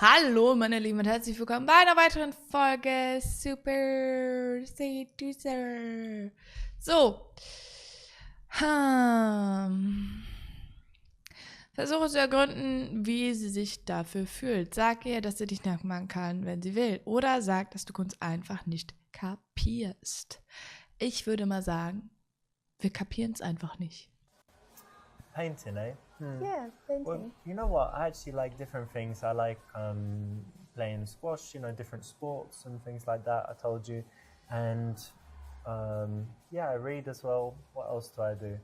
Hallo meine Lieben und herzlich willkommen bei einer weiteren Folge Super Seducer. So. Versuche zu ergründen, wie sie sich dafür fühlt. Sag ihr, dass sie dich nachmachen kann, wenn sie will. Oder sag, dass du uns einfach nicht kapierst. Ich würde mal sagen, wir kapieren es einfach nicht. Painting, eh? Yeah, painting. Well, you know what? I actually like different things. I like playing squash, different sports and things like that. I told you, and I read as well. What else do I do?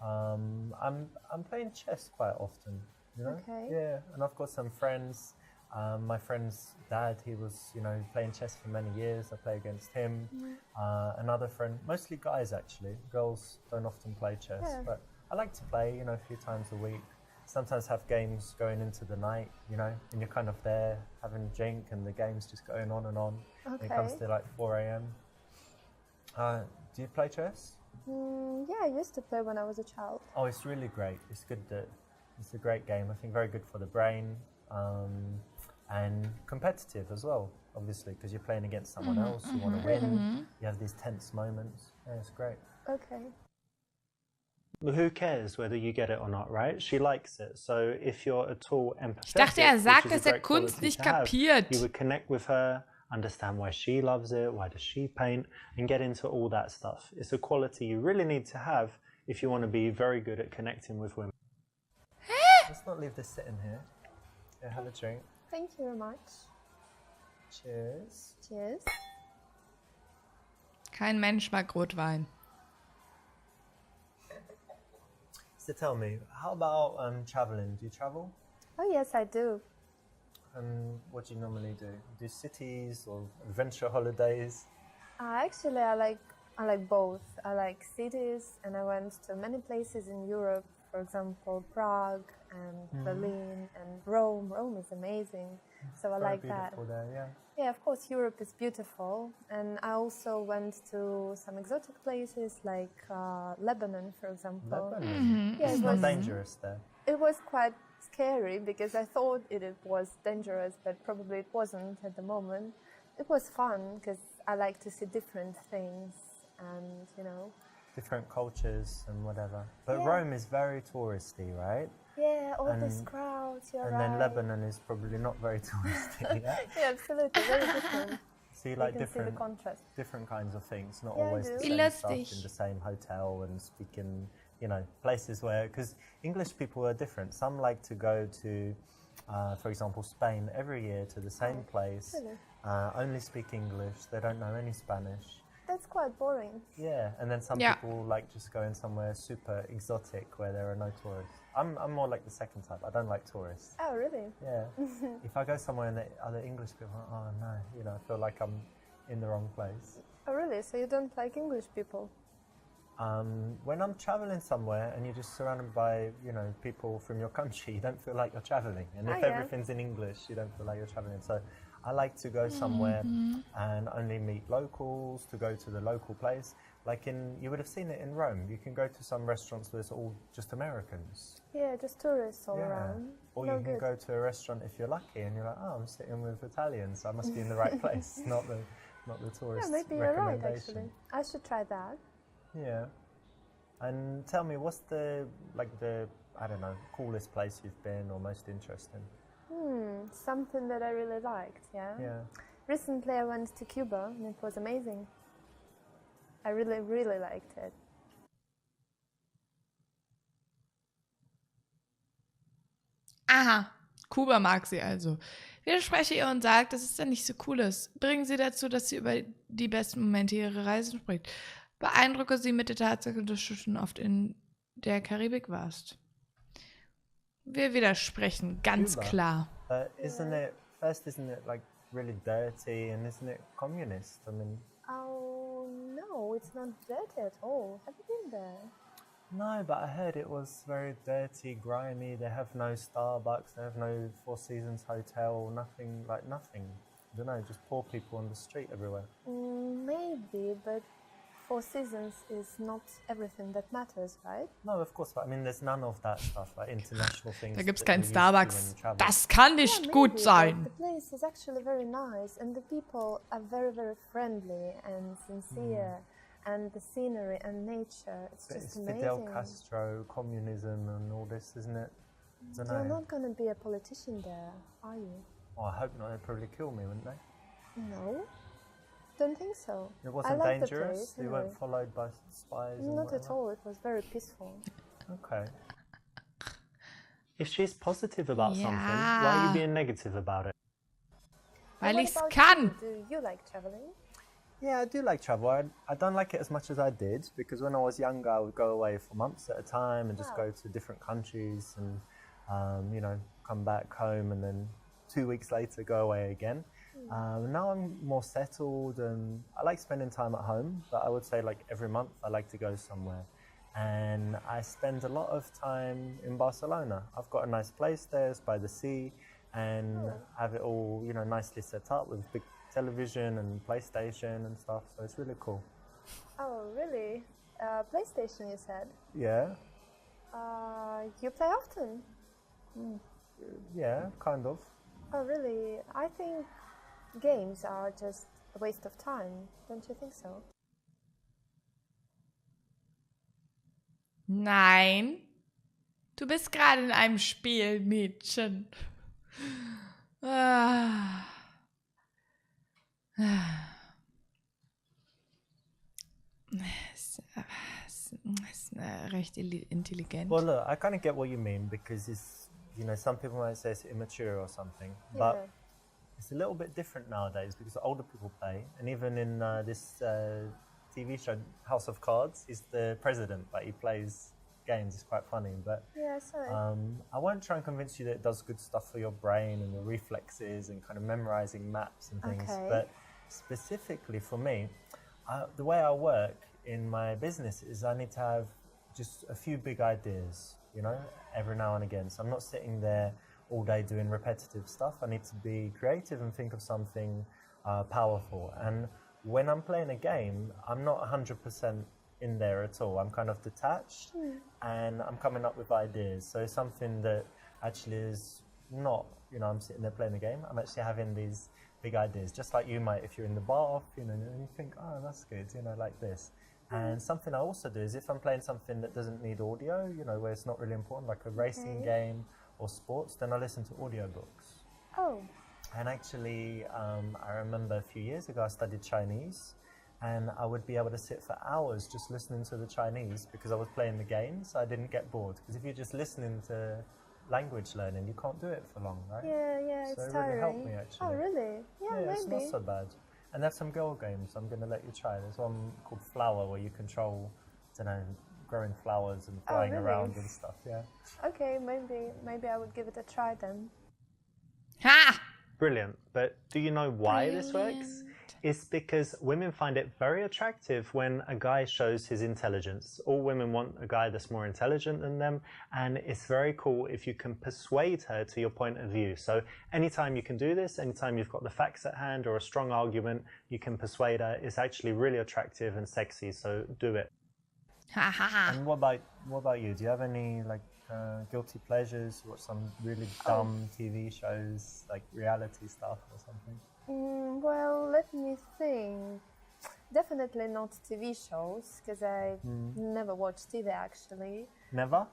I'm playing chess quite often. Okay. Yeah, and I've got some friends. My friend's dad, he was, playing chess for many years. I play against him. Another friend, mostly guys actually. Girls don't often play chess, but I like to play, a few times a week. Sometimes have games going into the night, and you're kind of there having a drink and the game's just going on and on. Okay. It comes to like 4 a.m. Do you play chess? Yeah, I used to play when I was a child. Oh, it's really great. It's good. It's a great game. I think very good for the brain and competitive as well, obviously, because you're playing against someone else. You want to win. You have these tense moments. Yeah, it's great. Okay. Who cares whether you get it or not, right? She likes it. So if you're at all empathetic, Ich dachte, er sagt, which is dass a er great Kunst quality nicht to have, kapiert. you would connect with her, understand why she loves it, why does she paint, and get into all that stuff. It's a quality you really need to have if you want to be very good at connecting with women. Let's not leave this sitting here. Yeah, have a drink. Thank you very much. Cheers. Cheers. Kein Mensch mag Rotwein. So tell me, how about traveling? Do you travel? Oh yes, I do. What do you normally do? Do cities or adventure holidays? Actually, I like both. I like cities, and I went to many places in Europe. For example, Prague and Berlin and Rome. Rome is amazing, so I like that. Beautiful there, yeah. Yeah, of course, Europe is beautiful, and I also went to some exotic places like Lebanon, for example. Lebanon? Yeah, It's it not was dangerous there. It was quite scary because I thought it was dangerous, but probably it wasn't at the moment. It was fun because I like to see different things and, Different cultures and whatever. But Yeah. Rome is very touristy, right? Yeah, all these And- crowds, you're And right. then Lebanon is probably not very touristy. Yeah? Yeah, absolutely, very different. So you You like can see the different contrast. kinds of things, not Yeah, I always do. the Wie same stuff lustig. in the same hotel and speaking, places where, because English people are different. Some like to go to, for example, Spain every year to the same place, really? only speak English, they don't know any Spanish. That's quite boring. Yeah, and then some Yeah. people like just going somewhere super exotic where there are no tourists. I'm more like the second type. I don't like tourists. Oh, really? Yeah. If I go somewhere and the other English people are, oh no, I feel like I'm in the wrong place. Oh, really? So you don't like English people? When I'm traveling somewhere and you're just surrounded by, people from your country, you don't feel like you're traveling. And if yeah. everything's in English, you don't feel like you're traveling. So I like to go somewhere and only meet locals, to go to the local place. You would have seen it in Rome. You can go to some restaurants where it's all just Americans. Yeah, just tourists all around. Or No you can good. go to a restaurant if you're lucky and you're like, oh, I'm sitting with Italians, so I must be in the right place, not the tourist Yeah, maybe you're right, recommendation. actually. I should try that. Yeah. And tell me, what's the I don't know, coolest place you've been or most interesting? Something that I really liked, yeah? Yeah. Recently I went to Cuba and it was amazing. I really, really liked it. Aha, Kuba mag sie also. Widerspreche ihr und sagt, dass es dann nicht so cool ist. Bringen sie dazu, dass sie über die besten Momente ihrer Reisen spricht. Beeindrucke sie mit der Tatsache, dass du schon oft in der Karibik warst. Wir widersprechen, ganz Cuba. klar. Isn't it like really dirty and isn't it communist? I mean, Oh, no, it's not dirty at all. Have you been there? no, but I heard it was very dirty, grimy. They have no Starbucks, they have no Four Seasons hotel, nothing. I don't know, just poor people on the street everywhere. Maybe, but Four Seasons is not everything that matters, right? No, of course, but I mean, there's none of that stuff, like international things. Da gibt's that keinen you're used to when Starbucks. you travel. Das kann nicht Yeah, gut maybe, sein. but the place is actually very nice, and the people are very, very friendly and sincere, and the scenery and nature, it's But just it's amazing. Fidel Castro, communism and all this, isn't it? I don't You're know. not going to be a politician there, are you? Oh, I hope not. They'd probably kill me, wouldn't they? No, don't think so. It I wasn't like the dangerous? place, They anyway. weren't followed by spies? and Not at whatever? all, it was very peaceful. Okay. If she's positive about something, why are Ja. you being negative about it? Weil What ich's about kann. you? Do you like traveling? Yeah, I do like travel. I don't like it as much as I did because when I was younger, I would go away for months at a time and just Wow. go to different countries and, you know, come back home and then 2 weeks later go away again. Now I'm more settled and I like spending time at home, but I would say like every month I like to go somewhere. And I spend a lot of time in Barcelona. I've got a nice place there, it's by the sea, and have it all, you know, nicely set up with big television and PlayStation and stuff, so it's really cool. Oh, really? PlayStation, you said? Yeah, You play often? yeah, kind of. Oh, really? I think games are just a waste of time. Don't you think so? Nein. Du bist gerade in einem Spiel, Mädchen. Ah. Ist recht intelligent. Well, look, I kind of get what you mean because it's, you know, some people might say it's immature or something, but it's a little bit different nowadays because older people play, and even in this TV show, House of Cards, he's the president, but he plays games. It's quite funny, but Yeah, sorry. I won't try and convince you that it does good stuff for your brain and your reflexes and kind of memorizing maps and things. Okay. But specifically for me, the way I work in my business is I need to have just a few big ideas, you know, every now and again. So I'm not sitting there all day doing repetitive stuff. I need to be creative and think of something powerful. And when I'm playing a game, I'm not 100% in there at all. I'm kind of detached and I'm coming up with ideas. So it's something that actually is not, you know, I'm sitting there playing a game. I'm actually having these big ideas, just like you might if you're in the bath, you know, and you think, oh, that's good, you know, like this. And something I also do is if I'm playing something that doesn't need audio, you know, where it's not really important, like a racing game or sports, then I listen to audiobooks. Oh, And actually, I remember a few years ago I studied Chinese, and I would be able to sit for hours just listening to the Chinese because I was playing the game, so I didn't get bored. Because if you're just listening to language learning, you can't do it for long, right? yeah, So it's it really tiring. helped me, actually. Oh, really? Yeah, Yeah, it's maybe. not so bad. And there's some girl games I'm going to let you try. There's one called Flower where you control, I don't know, growing flowers and flying really? around and stuff, yeah. Okay, maybe I would give it a try then. Ha! Brilliant. But do you know why this works? It's because women find it very attractive when a guy shows his intelligence. All women want a guy that's more intelligent than them, and it's very cool if you can persuade her to your point of view. So anytime you can do this, anytime you've got the facts at hand or a strong argument, you can persuade her. It's actually really attractive and sexy, so do it. Ha ha ha. And what about you? Do you have any like guilty pleasures? You watch some really dumb TV shows, like reality stuff or something? Well, let me think. Definitely not TV shows, because I never watch TV actually. Never?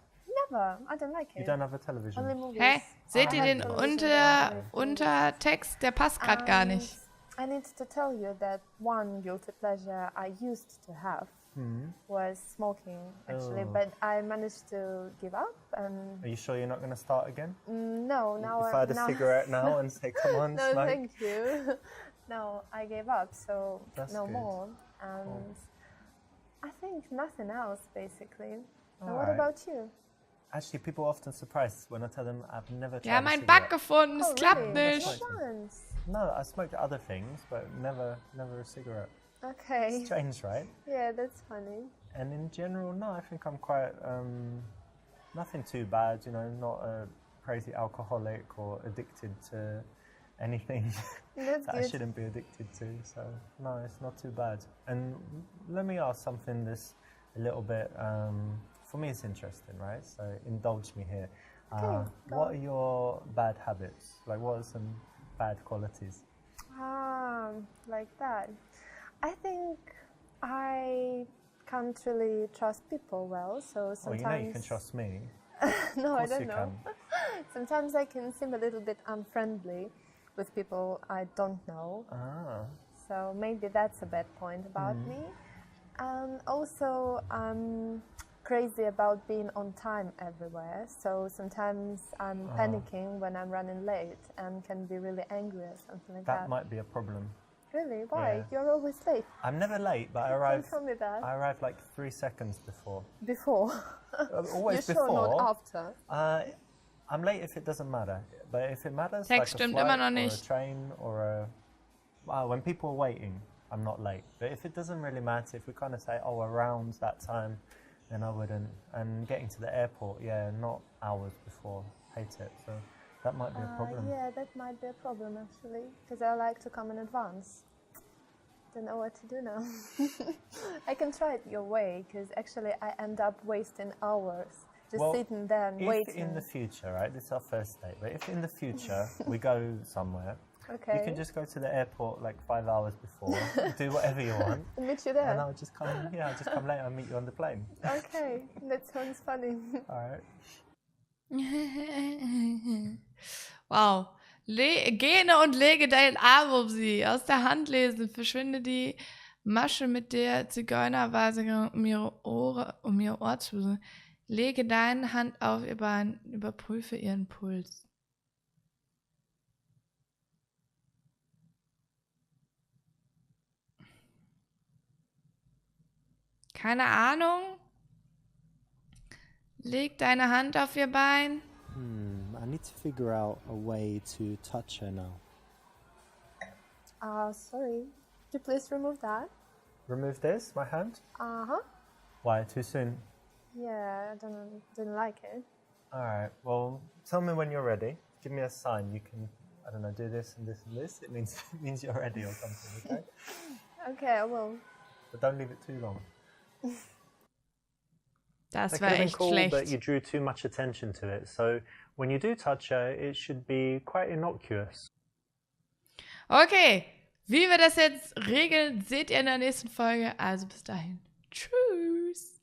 Never. I don't like it. You don't have a television? Only movies. Hä? Seht I ihr have den television, Untertext? Der passt gerade gar nicht. I need to tell you that one guilty pleasure I used to have was smoking, actually, Oh. but I managed to give up. And Are you sure you're not going to start again? no, now If I had a cigarette now and say, come on, no, smoke. thank you. No, I gave up, so That's no good. more. And I think nothing else, basically. And what Alright. about you? Actually, people are often surprised when I tell them I've never tried Wir haben a einen cigarette. Bug gefunden, es Oh, klappt really? nicht. Which ones? No, I smoked other things, but never a cigarette. Okay. Strange, right? Yeah, that's funny. And in general, no, I think I'm quite, nothing too bad, you know, not a crazy alcoholic or addicted to anything That's that I good. shouldn't be addicted to. So, no, it's not too bad. And let me ask something that's a little bit, for me, it's interesting, right? So, indulge me here. Okay, go What on. are your bad habits? Like, what are some bad qualities? Like that. I think I can't really trust people well, so sometimes... Well, you can trust me. No, I don't you know. Sometimes I can seem a little bit unfriendly with people I don't know. So maybe that's a bad point about me. And also, I'm crazy about being on time everywhere. So sometimes I'm panicking when I'm running late and can be really angry or something like that. That might be a problem. Really? Why? Yeah. You're always late. I'm never late, but I Don't tell me that. arrive like 3 seconds before. Before? Always You're before. Sure, not after? I'm late if it doesn't matter, but if it matters, Text like a stimmt flight immer noch or a nicht. train or when people are waiting, I'm not late. But if it doesn't really matter, if we kind of say, oh, around that time, then I wouldn't. And getting to the airport, not hours before. Hate it. So that might be a problem. Yeah, that might be a problem actually, because I like to come in advance. Don't know what to do now. I can try it your way, because actually I end up wasting hours just sitting there and waiting. If in the future, right, this is our first date, but if in the future we go somewhere, okay, you can just go to the airport like 5 hours before, do whatever you want. Meet you there. And I'll just come, I'll just come later and meet you on the plane. Okay, that sounds funny. All right. Wow. Gene und lege deinen Arm um sie. Aus der Hand lesen. Verschwinde die Masche mit der Zigeunerweise um ihr Ohr zu. Lege deine Hand auf ihr Bein. Überprüfe ihren Puls. Keine Ahnung. Leg deine Hand auf ihr Bein. I need to figure out a way to touch her now. Sorry. Could you please remove that? Remove this, my hand? Uh-huh. Why, too soon? Yeah, I didn't like it. Alright, well, tell me when you're ready. Give me a sign. You can, I don't know, do this and this and this. It means you're ready or something, okay? Okay, I will. But don't leave it too long. Das war echt cool, schlecht. but you drew too much attention to it. So when you do touch her, it should be quite innocuous. Okay, wie wir das jetzt regeln, seht ihr in der nächsten Folge. Also bis dahin. Tschüss.